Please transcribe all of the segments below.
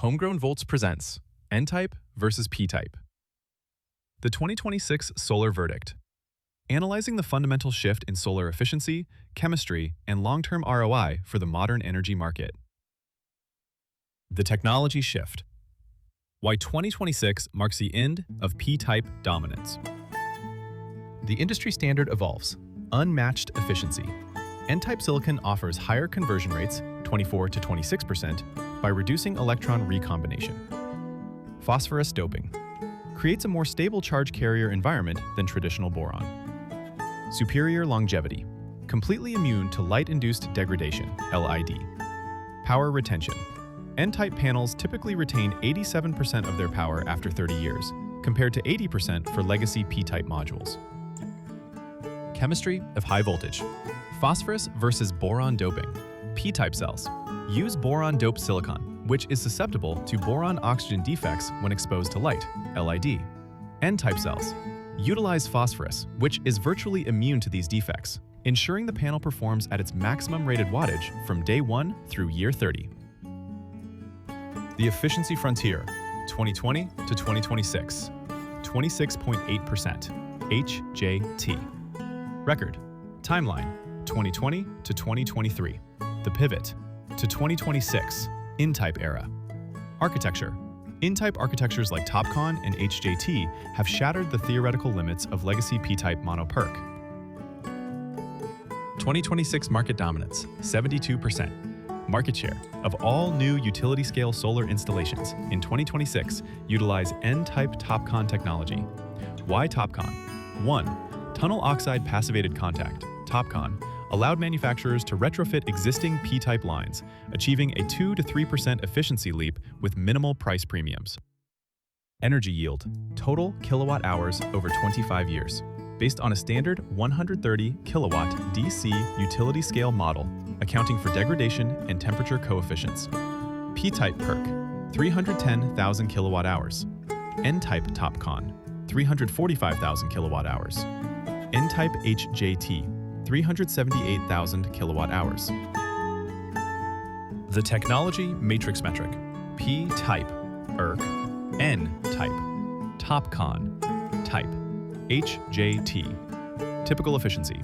Homegrown Volts presents N-Type versus P-Type. The 2026 Solar Verdict. Analyzing the fundamental shift in solar efficiency, chemistry, and long-term ROI for the modern energy market. The technology shift. Why 2026 marks the end of P-Type dominance. The industry standard evolves. Unmatched efficiency. N-Type silicon offers higher conversion rates, 24 to 26%, by reducing electron recombination. Phosphorus doping. Creates a more stable charge carrier environment than traditional boron. Superior longevity. Completely immune to light-induced degradation, LID. Power retention. N-type panels typically retain 87% of their power after 30 years, compared to 80% for legacy P-type modules. Chemistry of high voltage. Phosphorus versus boron doping. P-type cells use boron-doped silicon, which is susceptible to boron-oxygen defects when exposed to light, LID. N-type cells utilize phosphorus, which is virtually immune to these defects, ensuring the panel performs at its maximum rated wattage from day 1 through year 30. The efficiency frontier, 2020 to 2026, 26.8%, HJT. Record, timeline, 2020 to 2023. The pivot, to 2026, N-type era. Architecture. N-type architectures like TopCon and HJT have shattered the theoretical limits of legacy P-type mono-PERC. 2026 market dominance, 72%. Market share of all new utility-scale solar installations in 2026 utilize N-type TopCon technology. Why TopCon? 1. Tunnel oxide passivated contact, TopCon, allowed manufacturers to retrofit existing P-type lines, achieving a 2 to 3% efficiency leap with minimal price premiums. Energy yield, total kilowatt hours over 25 years, based on a standard 130 kilowatt DC utility scale model, accounting for degradation and temperature coefficients. P-type PERC, 310,000 kilowatt hours. N-type TopCon, 345,000 kilowatt hours. N-type HJT, 378,000 kilowatt hours. The technology matrix metric. P-type, ERC, N-type, TopCon, type, HJT. Typical efficiency,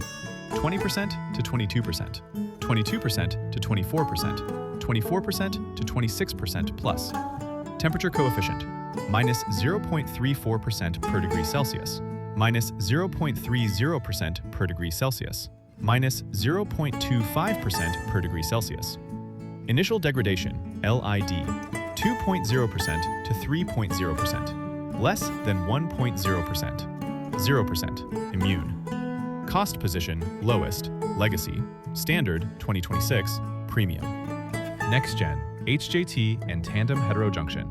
20% to 22%, 22% to 24%, 24% to 26% plus. Temperature coefficient, minus 0.34% per degree Celsius, minus 0.30% per degree Celsius, minus 0.25% per degree Celsius. Initial degradation, LID, 2.0% to 3.0%, less than 1.0%, 0%, immune. Cost position, lowest, legacy, standard, 2026, premium. Next gen, HJT and tandem heterojunction.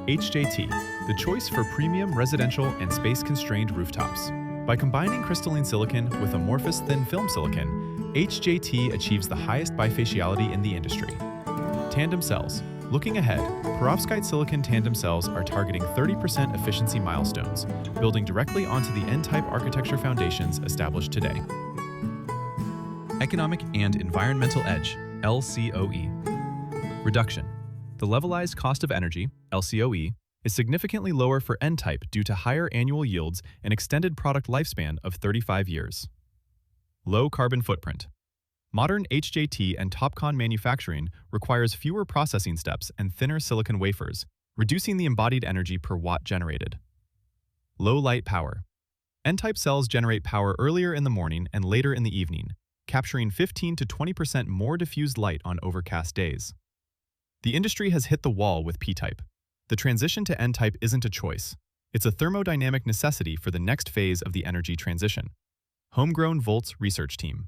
HJT, the choice for premium residential and space-constrained rooftops. By combining crystalline silicon with amorphous thin film silicon, HJT achieves the highest bifaciality in the industry. Tandem cells. Looking ahead, perovskite silicon tandem cells are targeting 30% efficiency milestones, building directly onto the N-type architecture foundations established today. Economic and environmental edge, LCOE. Reduction. The levelized cost of energy, LCOE, is significantly lower for N-type due to higher annual yields and extended product lifespan of 35 years. Low carbon footprint. Modern HJT and TopCon manufacturing requires fewer processing steps and thinner silicon wafers, reducing the embodied energy per watt generated. Low light power. N-type cells generate power earlier in the morning and later in the evening, capturing 15 to 20% more diffused light on overcast days. The industry has hit the wall with P-type. The transition to N-type isn't a choice. It's a thermodynamic necessity for the next phase of the energy transition. Homegrown Volts Research Team.